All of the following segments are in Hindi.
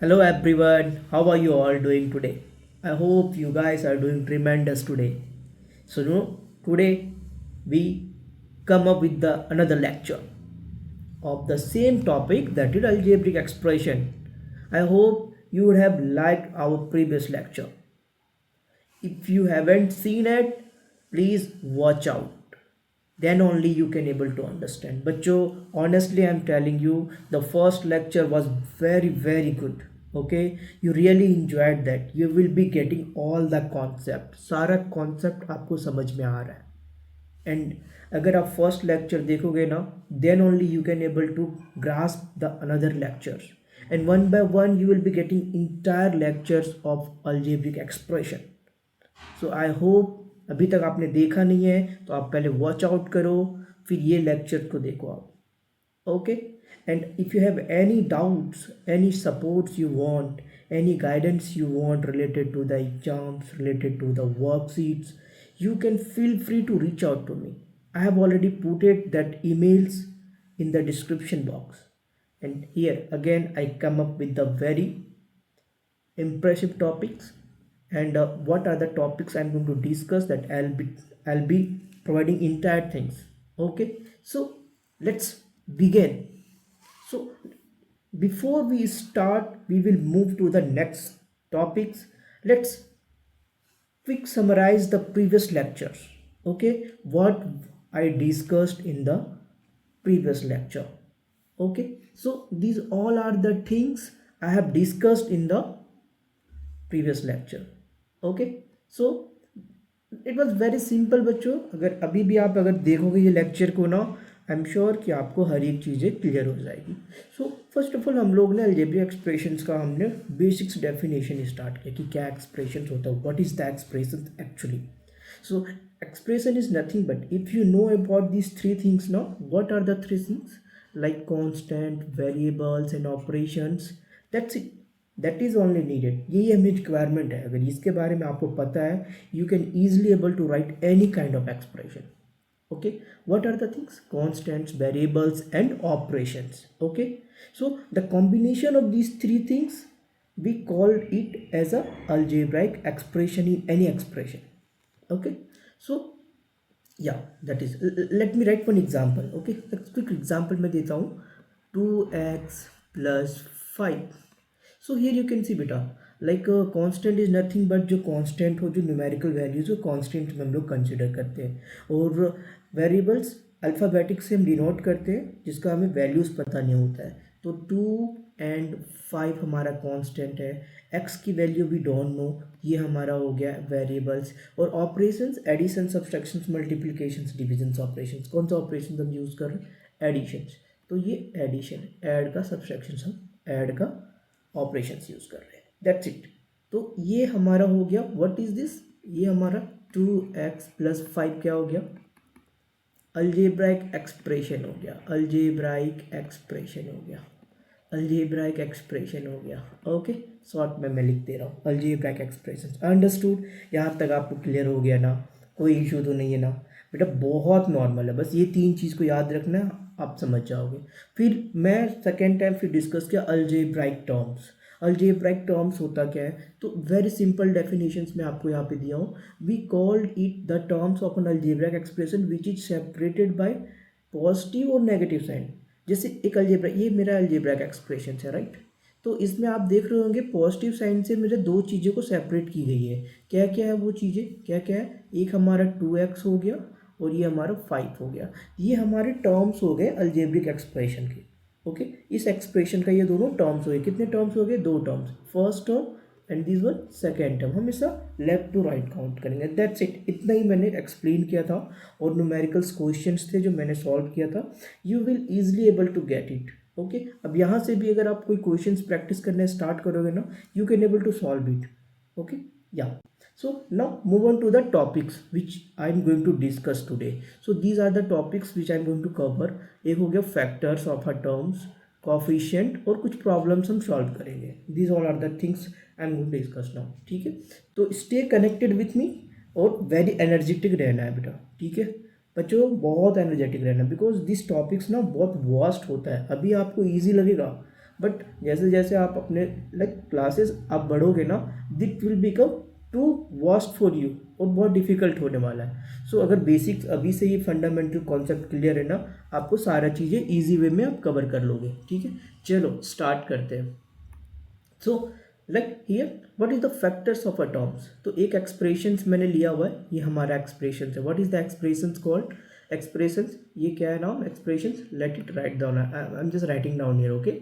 Hello everyone, how are you all doing today? I hope you guys are doing tremendous today. Today we come up with the another lecture of the same topic, that is algebraic expression. I hope you would have liked our previous lecture. If you haven't seen it, please watch out. Then only you can able to understand. But honestly, I'm telling you, the first lecture was very good. Okay, you really enjoyed that. You will be getting all the concept. सारा concept आपको समझ में आ रहा है. And अगर आप first lecture देखोगे ना, then only you can able to grasp the another lectures. And one by one you will be getting entire lectures of algebraic expression. So I hope अभी तक आपने देखा नहीं है तो आप पहले वॉच आउट करो, फिर ये लेक्चर को देखो आप. Okay. And if you have any doubts, any supports you want, any guidance you want related to the exams, related to the worksheets, you can feel free to reach out to me. I have already put it that emails in the description box. And here again I come up with the very impressive topics. And what are the topics I'm going to discuss, that I'll be providing entire things. Okay, so let's begin. So before we start, we will move to the next topics. Let's quick summarize the previous lectures. Okay, what I discussed in the previous lecture. Okay, so these all are the things I have discussed in the previous lecture. Okay. So it was very simple बच्चों. अगर अभी भी आप अगर देखोगे ये लेक्चर को ना, आई एम श्योर कि आपको हर एक चीज़ें क्लियर हो जाएगी. सो फर्स्ट ऑफ ऑल हम लोग ने अलजेब्रिक एक्सप्रेशंस का हमने बेसिक्स डेफिनेशन स्टार्ट किया कि क्या एक्सप्रेशन होता है, what is the expression actually. So expression is nothing but if you know about this three things ना, what are the three things, like constant, variables and operations. That's it. That is only needed. यही हमें रिक्वायरमेंट है. अगर इसके बारे में आपको पता है, you can easily able to write any kind of expression. Okay, what are the things? Constants, variables and operations. Okay, so the combination of these three things, we called it as a algebraic expression in any expression. Okay, so yeah, that is, let me write one example. Okay, a quick example मैं देता हूँ. 2x plus 5. So here you can see beta, like constant is nothing but जो constant हो, जो numerical values हो, constant में हम लोग consider करते हैं. और variables अल्फ़ाबेटिक से हम डिनोट करते हैं, जिसका हमें वैल्यूज़ पता नहीं होता है. तो 2 और 5 हमारा कांस्टेंट है. x की वैल्यू भी डोंट नो, ये हमारा हो गया वेरिएबल्स. और operations, addition, subtractions, multiplications, divisions operations. कौन सा ऑपरेशन हम यूज़ कर रहे हैं? एडिशंस. तो ये एडिशन, ऐड का, सब्सट्रैक्शंस हम ऐड का ऑपरेशंस यूज़ कर रहे हैं. That's it. तो ये हमारा हो गया. What is this? ये हमारा 2x plus 5 क्या हो गया? अल्जेब्राइक एक्सप्रेशन हो गया. अल्जेब्राइक एक्सप्रेशन हो गया. अल्जेब्राइक एक्सप्रेशन हो गया. ओके, शॉर्ट में मैं लिख दे रहा हूँ अल्जेब्राइक एक्सप्रेशन. अंडरस्टूड? यहाँ तक आपको क्लियर हो गया ना? कोई इशू तो नहीं है ना बेटा? बहुत नॉर्मल है, बस ये तीन चीज़ को याद रखना, आप समझ जाओगे. फिर मैं सेकेंड टाइम फिर डिस्कस किया अल्जेब्राइक टर्म्स. अल्जेब्राइक टर्म्स होता क्या है? तो वेरी सिंपल डेफिनेशंस मैं आपको यहाँ पे दिया हूँ. We called it the terms of an algebraic expression which is separated by positive और नेगेटिव साइन. जैसे एक अलजेब्रा, ये मेरा अलजेब्राइक एक्सप्रेशन है, राइट? तो इसमें आप देख रहे होंगे पॉजिटिव साइन से मेरे दो चीज़ों को सेपरेट की गई है. क्या क्या है वो चीज़ें? क्या क्या है? एक हमारा 2x हो गया और ये हमारा 5 हो गया. ये हमारे टर्म्स हो गए अल्जेब्रिक एक्सप्रेशन के. ओके, इस एक्सप्रेशन का ये दोनों टर्म्स हो गए. कितने टर्म्स हो गए? दो terms. First term and this one second term. हमेशा लेफ्ट टू राइट काउंट करेंगे. That's it. इतना ही मैंने एक्सप्लेन किया था और न्यूमेरिकल्स क्वेश्चंस थे जो मैंने सॉल्व किया था. You will easily able to get it. Okay, अब यहाँ से भी अगर आप कोई क्वेश्चंस प्रैक्टिस करने स्टार्ट करोगे ना, you can able to solve it. Okay, ya. So now move on to the topics which I am going to discuss today. So these are the topics which I am going to cover. एक हो गया factors of a terms, coefficient, और कुछ problems हम solve करेंगे. These all are the things I am going to discuss now. ठीक है, तो stay connected with me और very energetic रहना है बेटा. ठीक है बच्चों, बहुत एनर्जेटिक रहना, बिकॉज दिस टॉपिक्स ना बहुत वास्ट होता है. अभी आपको ईजी लगेगा, बट जैसे जैसे आप अपने लाइक क्लासेस आप बढ़ोगे ना, that will become too vast for you, और बहुत डिफिकल्ट होने वाला है। सो अगर बेसिक्स अभी से ये फंडामेंटल कॉन्सेप्ट क्लियर है ना, आपको सारा चीज़ें ईजी वे में आप कवर कर लोगे। ठीक है, चलो स्टार्ट करते हैं। So like here what is the factors of atoms. तो एक एक्सप्रेशंस मैंने लिया हुआ है, ये हमारा एक्सप्रेशन है। What is the expressions called? Expressions, ये क्या है नाम? Expressions, let it write down, I am just writing down here, okay,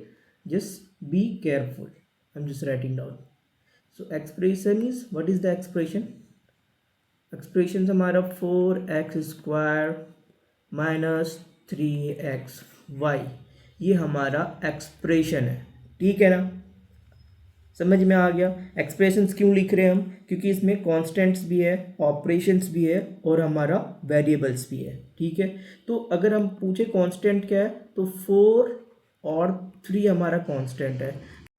just be careful, I am just writing down. So expression is, what is the expression? Expression हमारा 4x² माइनस 3xy, ये हमारा एक्सप्रेशन है। ठीक है ना, समझ में आ गया? एक्सप्रेशंस क्यों लिख रहे हैं हम? क्योंकि इसमें कॉन्स्टेंट्स भी है, ऑपरेशंस भी है, और हमारा वेरिएबल्स भी है। ठीक है, तो अगर हम पूछे कांस्टेंट क्या है, तो 4 और 3 हमारा कांस्टेंट है।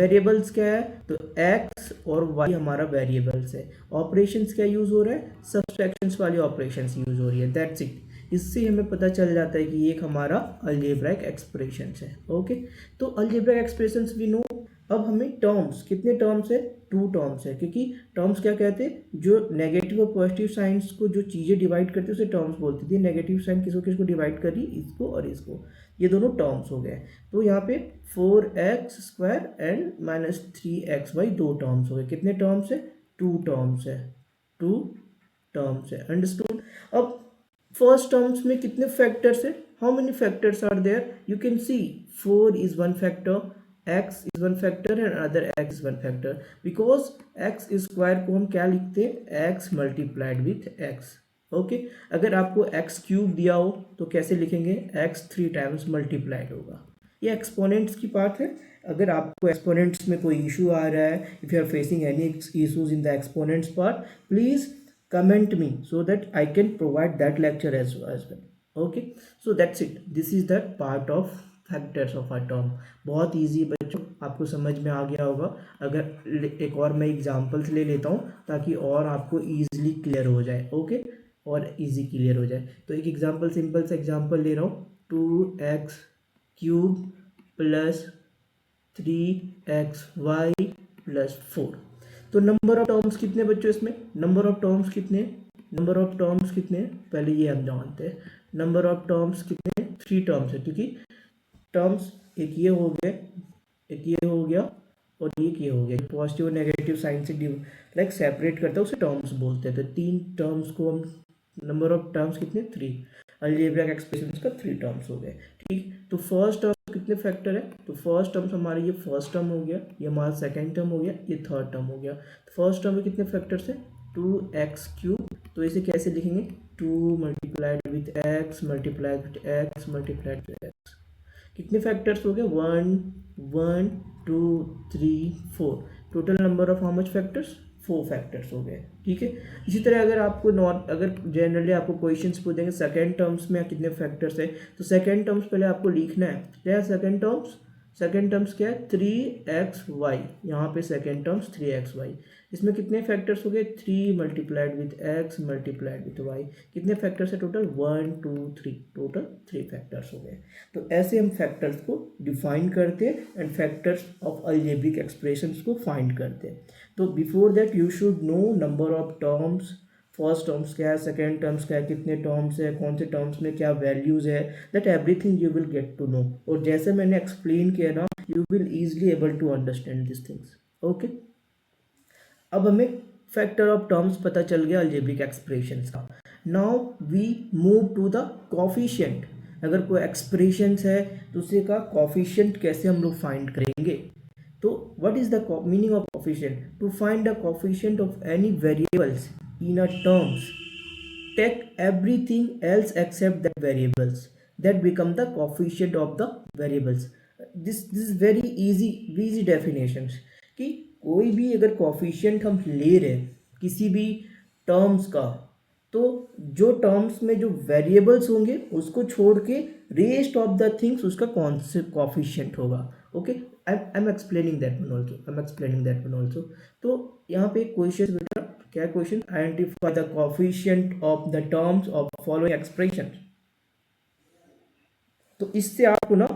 वेरिएबल्स क्या है, तो x और y हमारा वेरिएबल्स है। ऑपरेशंस क्या यूज़ हो रहा है? सब्सट्रैक्शंस वाली ऑपरेशंस यूज़ हो रही है, दैट्स इट। इससे हमें पता चल जाता है कि ये एक हमारा अलजेब्राइक एक्सप्रेशंस है। ओके, तो अलजेब्राइक एक्सप्रेशंस वी नो। अब हमें टर्म्स, कितने टर्म्स है? 2 टर्म्स है, क्योंकि टर्म्स क्या कहते हैं, जो नेगेटिव और पॉजिटिव साइंस को जो चीज़ें डिवाइड करती है उसे टर्म्स बोलती थी। नेगेटिव साइन किसको किसको डिवाइड कर रही, इसको और इसको, ये दोनों टर्म्स हो गए। तो यहाँ पे 4x² एंड -3xy 2 टर्म्स हो गए। कितने टर्म्स है? 2 टर्म्स है, 2 टर्म्स है, अंडरस्टूड। अब फर्स्ट टर्म्स में कितने फैक्टर्स है? How many factors are there? You can see 4 is one factor, x is one factor and another x is one factor, because x square को हम क्या लिखते हैं? x multiplied with x। Okay, अगर आपको x क्यूब दिया हो तो कैसे लिखेंगे? x 3 टाइम्स मल्टीप्लाइड होगा। ये एक्सपोनेंट्स की बात है। अगर आपको एक्सपोनेंट्स में कोई इशू आ रहा है, if you are facing any issues in the exponents part, please comment me so that I can provide that lecture as well. Okay, so that's it, this is the part of factors of atom. बहुत इजी बच्चों, आपको समझ में आ गया होगा। अगर एक और मैं एग्जांपल्स ले लेता हूँ ताकि और आपको इजीली क्लियर हो जाए। ओके, और इजी क्लियर हो जाए, तो एक एग्जांपल, सिंपल सा एग्जांपल ले रहा हूँ। 2x³ plus 3xy plus 4। तो नंबर ऑफ टर्म्स कितने बच्चों इसमें? नंबर ऑफ टर्म्स कितने? नंबर ऑफ टर्म्स कितने? पहले ये हम जानते हैं। नंबर ऑफ टर्म्स कितने? 3 टर्म्स है, क्योंकि टर्म्स एक ये हो गए, एक ये हो गया, और एक ये हो गया। पॉजिटिव और नेगेटिव साइन से लाइक सेपरेट करता है, उसे टर्म्स बोलते हैं। तो 3 टर्म्स को हम, नंबर ऑफ टर्म्स कितने? 3। अलजेब्रिक एक्सप्रेशंस का 3 टर्म्स हो गए। ठीक, तो फर्स्ट टर्म कितने फैक्टर है? तो फर्स्ट टर्म्स हमारे, ये फर्स्ट टर्म हो गया, ये हमारा सेकंड टर्म हो गया, ये थर्ड टर्म हो गया। तो फर्स्ट टर्म में कितने फैक्टर्स है? 2x³। तो इसे कैसे लिखेंगे? 2 multiplied with x multiplied with x multiplied with x। कितने फैक्टर्स हो गए? 1 1 2 3 4। Total number of how much factors? 4 factors हो गए। ठीक है, इसी तरह अगर आपको अगर जनरली आपको क्वेश्चंस पूछेंगे सेकंड टर्म्स में कितने फैक्टर्स है, तो सेकंड टर्म्स पहले आपको लिखना है। क्या है सेकंड टर्म्स? सेकंड टर्म्स क्या है? 3xy। यहाँ पे सेकंड टर्म्स 3xy। इसमें कितने फैक्टर्स हो गए? 3 multiplied with x multiplied with y। कितने फैक्टर्स है टोटल? 1 2 3, टोटल 3 फैक्टर्स हो गए। तो ऐसे हम फैक्टर्स को डिफाइन करते हैं and factors of algebraic expressions को फाइंड करते हैं। तो before that you should know number of terms, first terms क्या है, सेकेंड टर्म्स क्या है, कितने टर्म्स है, कौन से टर्म्स में क्या वैल्यूज है, that everything you will get to know. और जैसे मैंने एक्सप्लेन किया ना, you will easily able to understand this things. Okay, अब हमें फैक्टर ऑफ टर्म्स पता चल गया अलजेब्रिक एक्सप्रेशंस का। Now we move to the coefficient. अगर कोई एक्सप्रेशंस है तो उसे का कोफिशिएंट कैसे हम लोग फाइंड करेंगे? तो what is the meaning of coefficient? To find the coefficient of any variables in a terms, take everything else except the variables, that become the coefficient of the variables. This is very easy definitions, कि कोई भी अगर coefficient हम ले रहे हैं किसी भी टर्म्स का, तो जो टर्म्स में जो वेरिएबल्स होंगे उसको छोड़ के रेस्ट ऑफ द थिंग्स उसका कौन से कोफिशिएंट होगा। Okay, I am explaining that one also. तो यहाँ पे क्वेश्चन बेटा, क्या question? Identify the coefficient of the terms of following expression. तो इससे आपको ना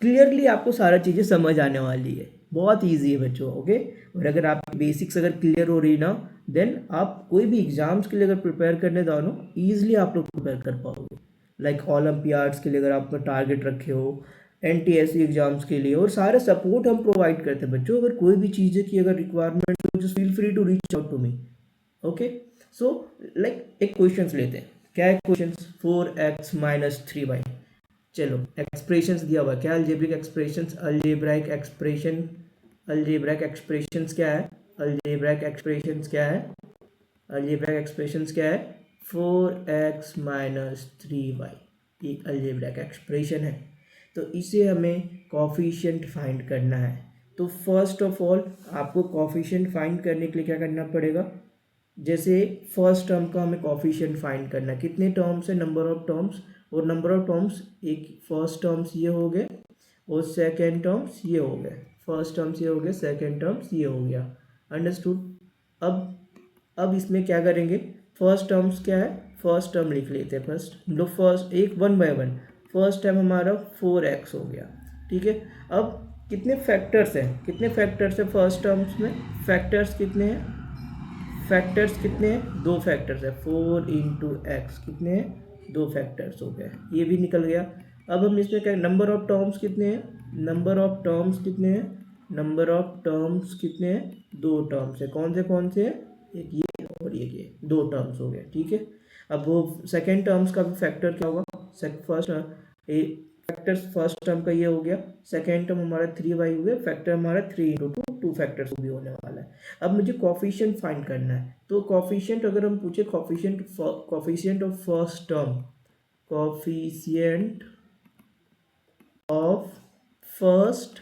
क्लियरली आपको सारा चीज़ें समझ आने वाली है, बहुत इजी है बच्चों। ओके, और अगर आपकी बेसिक्स अगर क्लियर हो रही ना, देन आप कोई भी एग्जाम्स के लिए अगर प्रिपेयर करने जाओ ना, ईजिली आप लोग प्रिपेयर कर पाओगे। लाइक ओलम्पियाड्स के लिए अगर आपने टारगेट रखे हो, NTSC एग्जाम्स के लिए, और सारे सपोर्ट हम प्रोवाइड करते हैं बच्चों। अगर कोई भी चीज़ की अगर रिक्वायरमेंट हो, just feel free to reach out to me. Okay, so like एक क्वेश्चंस लेते हैं। क्या है क्वेश्चंस? 4x minus 3y। चलो, एक्सप्रेशंस दिया हुआ है। क्या अल्जेब्रिक एक्सप्रेशंस? अल्जेब्रिक एक्सप्रेशंस क्या है? अल्जेब्रिक एक्सप्रेशंस क्या है? अल्जेब्रिक एक्सप्रेशंस क्या है? 4x माइनस 3y, ये अल्जेब्रिक एक्सप्रेशन है। तो इसे हमें कोफिशिएंट फाइंड करना है। तो फर्स्ट ऑफ ऑल आपको कोफिशिएंट फाइंड करने के लिए क्या करना पड़ेगा? जैसे फर्स्ट टर्म का हमें कोफिशिएंट फाइंड करना है। कितने टर्म्स है? Number of terms. और नंबर ऑफ टर्म्स, एक फर्स्ट टर्म्स ये हो गए और सेकेंड टर्म्स ये हो गए। फर्स्ट टर्म्स ये हो गए, सेकेंड टर्म्स ये हो गया। अंडरस्टूड? अब इसमें क्या करेंगे? फर्स्ट टर्म्स क्या है? फर्स्ट टर्म लिख लेते हैं। फर्स्ट हम लोग फर्स्ट एक 1 बाय 1। फर्स्ट टर्म हमारा 4x हो गया। ठीक है, अब कितने फैक्टर्स हैं? कितने फैक्टर्स हैं फर्स्ट टर्म्स में? फैक्टर्स कितने हैं? फैक्टर्स कितने हैं? 2 फैक्टर्स है। 4 इंटू एक्स कितने हैं? 2 फैक्टर्स हो गए, ये भी निकल गया। अब हम इसमें क्या, नंबर ऑफ टर्म्स कितने हैं? नंबर ऑफ टर्म्स कितने हैं? नंबर ऑफ टर्म्स कितने हैं? 2 टर्म्स है। कौन से हैं? एक ये और ये 2 टर्म्स हो गए। ठीक है, अब वो सेकेंड टर्म्स का भी फैक्टर क्या होगा? फर्स्ट फैक्टर्स फर्स्ट टर्म का ये हो गया, सेकेंड टर्म हमारा 3y हो गया, फैक्टर हमारा 3 इंटू 2 फैक्टर्स भी होने वाला है। अब मुझे कोफिशिएंट फाइंड करना है। तो कोफिशिएंट अगर हम पूछे, coefficient of first term, coefficient of first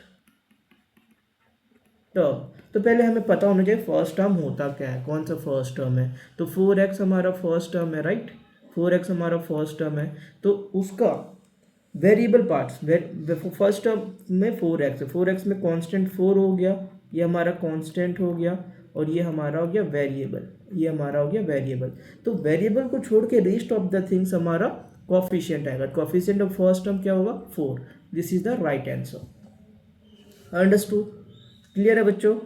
term, तो पहले हमें पता होना चाहिए फर्स्ट टर्म होता क्या है, कौन सा फर्स्ट टर्म है। तो 4x हमारा फर्स्ट टर्म है, राइट? 4x हमारा फर्स्ट टर्म है, तो उसका वेरिएबल पार्ट्स, फर्स्ट टर्म में 4x है, 4x में कांस्टेंट 4 हो गया, ये हमारा कांस्टेंट हो गया, और ये हमारा हो गया वेरिएबल, ये हमारा हो गया वेरिएबल। तो वेरिएबल को छोड़ के रेस्ट ऑफ द थिंग्स हमारा कोफिशिएंट आएगा। कोफिशिएंट ऑफ फर्स्ट टर्म क्या होगा? 4। This is the right answer. Understood? Clear है बच्चों?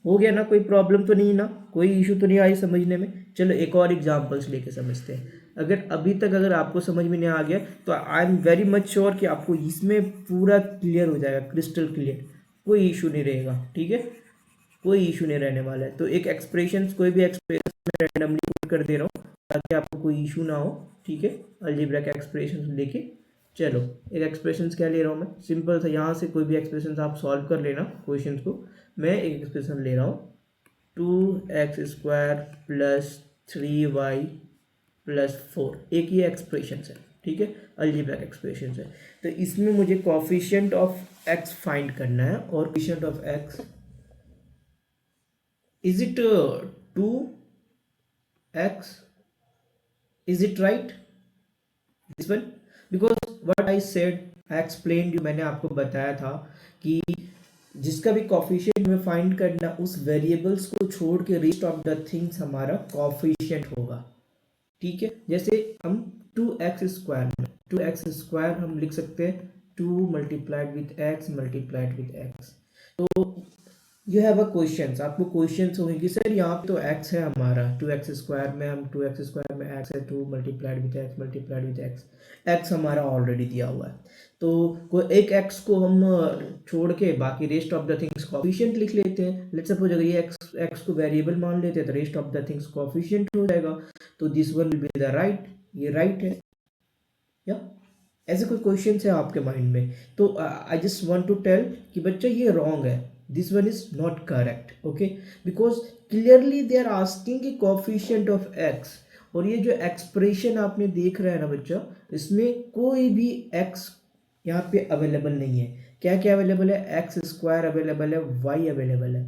हो गया ना? कोई प्रॉब्लम तो नहीं ना? कोई इशू तो नहीं आई समझने में? चलो एक और एग्जांपल्स लेके समझते हैं। अगर अभी तक अगर आपको समझ में नहीं आ गया तो I am very much sure कि आपको इसमें पूरा क्लियर हो जाएगा, क्रिस्टल क्लियर, कोई इशू नहीं रहेगा। ठीक है, कोई इशू नहीं रहने वाला है। तो एक एक्सप्रेशन, कोई भी एक्सप्रेशन मैं रैंडमली पुट कर दे रहा हूँ ताकि आपको कोई इशू ना हो। ठीक है, अलजेब्रा का एक्सप्रेशन लेके चलो। एक एक्सप्रेशन क्या ले रहा हूँ मैं? सिंपल सा, यहाँ से कोई भी एक्सप्रेशन आप सॉल्व कर लेना क्वेश्चन को। मैं एक एक्सप्रेशन ले रहा हूँ, 2x² प्लस 3y प्लस 4, एक ये एक्सप्रेशन है। ठीक है, अलजेब्रिक एक्सप्रेशन है। तो इसमें मुझे कोफिशिएंट ऑफ x फाइंड करना है, और coefficient of x, is it 2x? Is it right this one? Because what I said, I explained you, मैंने आपको बताया था कि जिसका भी कोफिशिएंट में फाइंड करना, उस वेरिएबल्स को छोड़ के रेस्ट ऑफ द थिंग्स हमारा कोफिशिएंट होगा। ठीक है, जैसे हम 2x² में 2x² हम लिख सकते हैं 2 multiplied with x multiplied with x। तो यू हैव अ क्वेश्चन, आपको क्वेश्चन होंगे कि सर यहाँ पे तो x है हमारा, 2x² में, हम 2x² में x है, 2 multiplied with x multiplied with x हमारा ऑलरेडी दिया हुआ है। तो कोई एक x को हम छोड़ के बाकी rest of the things coefficient लिख लेते हैं। लेट्स सपोज अगर ये x को वेरिएबल मान लेते हैं तो rest of the things coefficient हो जाएगा। तो this one will be the right, ये राइट है या? ऐसे कोई क्वेश्चन है आपके माइंड में? तो I just want to tell कि बच्चा ये रॉन्ग है, this one is not correct. Okay, because clearly they are asking कि कोफिशिएंट ऑफ x, और ये जो एक्सप्रेशन आपने देख रहा है ना बच्चा, इसमें कोई भी x यहाँ पे अवेलेबल नहीं है। क्या क्या अवेलेबल है? x² अवेलेबल है, y अवेलेबल है,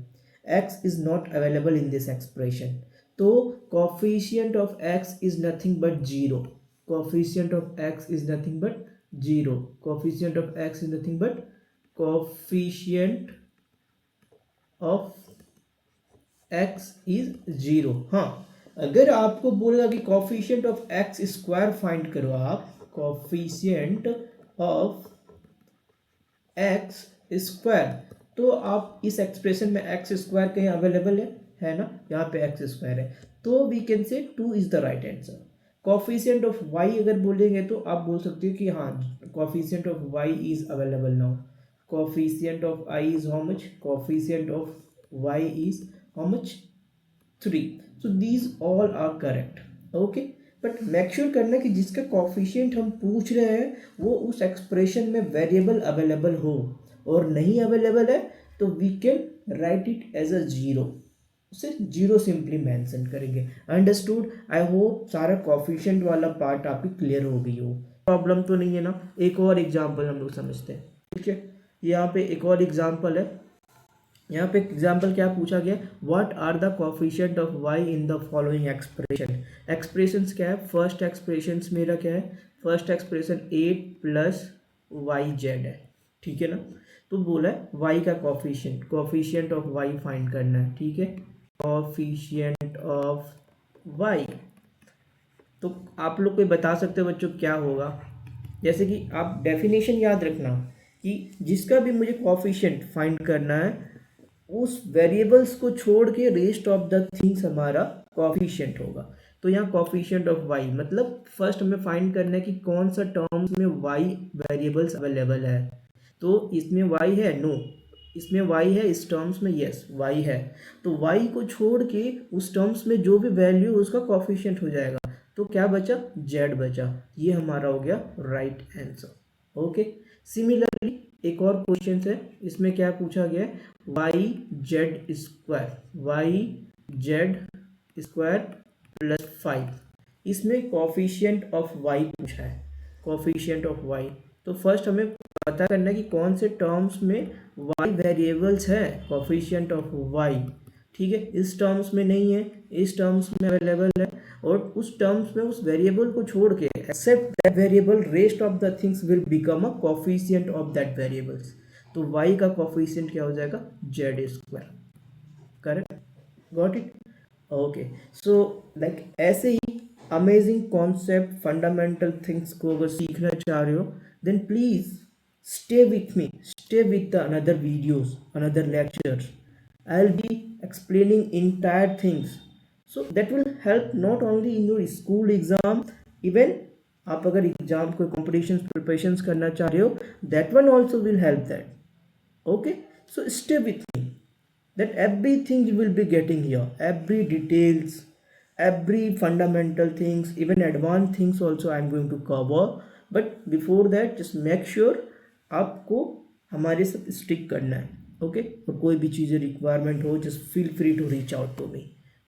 x is not available in this expression. तो coefficient of x is nothing but 0, coefficient of x is nothing but 0, coefficient of x is nothing but coefficient of x is 0। हाँ, अगर आपको बोलेगा कि coefficient of x² फाइंड करो आप, coefficient of एक्स स्क्वायर, तो आप इस एक्सप्रेशन में एक्स स्क्वायर कहीं अवेलेबल है ना, यहाँ पे एक्स स्क्वायर है, तो we can say 2 is the right answer. Coefficient of Y अगर बोलेंगे तो आप बोल सकते हो कि हाँ coefficient of Y is available now. Coefficient of I is how much, coefficient of Y is how much, 3। So these all are correct. Okay, but make sure करना कि जिसका कॉफिशिएंट हम पूछ रहे हैं वो उस एक्सप्रेशन में वेरिएबल अवेलेबल हो, और नहीं अवेलेबल है तो we can write it as a zero, उसे जीरो सिंपली मेंशन करेंगे। अंडरस्टूड? आई होप सारा कॉफिशिएंट वाला पार्ट आपकी क्लियर हो गई हो, प्रॉब्लम तो नहीं है ना। एक और एग्जांपल हम लोग समझते हैं, ठीक है। यहाँ पे एक और एग्जांपल है, यहाँ पे एग्जाम्पल क्या पूछा गया, what are the coefficient of y in the following expression. Expressions क्या है, फर्स्ट एक्सप्रेशंस मेरा क्या है, first expression 8 plus y z है, ठीक है ना। तो बोला है वाई का coefficient, coefficient of y find करना है, ठीक है, कोफिशिएंट ऑफ वाई। तो आप लोग कोई बता सकते हो बच्चों क्या होगा, जैसे कि आप डेफिनेशन याद रखना कि जिसका भी मुझे कोफिशिएंट फाइंड करना है उस वेरिएबल्स को छोड़ के रेस्ट ऑफ द थिंग्स हमारा कोफिशिएंट होगा। तो यहाँ कोफिशिएंट ऑफ वाई मतलब फर्स्ट हमें फाइंड करना है कि कौन सा टर्म्स में वाई वेरिएबल्स अवेलेबल है। तो इसमें वाई है, नो, इसमें वाई है, इस टर्म्स में यस वाई है, तो वाई को छोड़ के उस टर्म्स में जो भी वैल्यू उसका कोफिशिएंट हो जाएगा। तो क्या बचा, जेड बचा, ये हमारा हो गया राइट आंसर। ओके, सिमिलरली एक और क्वेश्चन है, इसमें क्या पूछा गया है, y z square, y z square plus 5, इसमें कॉफिशिएंट ऑफ वाई पूछा है, कॉफिशिएंट ऑफ वाई। तो फर्स्ट हमें पता करना है कि कौन से टर्म्स में वाई वेरिएबल्स है, कॉफिशिएंट ऑफ वाई, ठीक है, इस टर्म्स में नहीं है, इस टर्म्स में अवेलेबल है, और उस टर्म्स में उस वेरिएबल को छोड़ के except that variable rest of the things will become a coefficient of that variables. तो y का कोफिशिएंट क्या हो जाएगा, z square, correct, got it. Okay, so like ऐसे ही अमेजिंग कॉन्सेप्ट फंडामेंटल थिंग्स को अगर सीखना चाह रहे हो then please stay with me, stay with the another videos, another lectures. I'll be explaining entire things, so that will help not only in your school exam, even आप अगर एग्जाम कोई कॉम्पिटिशन प्रिपरेशन करना चाह रहे हो that one also will help that. Okay, so stay with me, that everything you will be getting here, every details, every fundamental things, even advanced things also I am going to cover. But before that just make sure आपको हमारे साथ स्टिक करना है। ओके, और कोई भी चीज़ें रिक्वायरमेंट हो just feel free to reach out to me.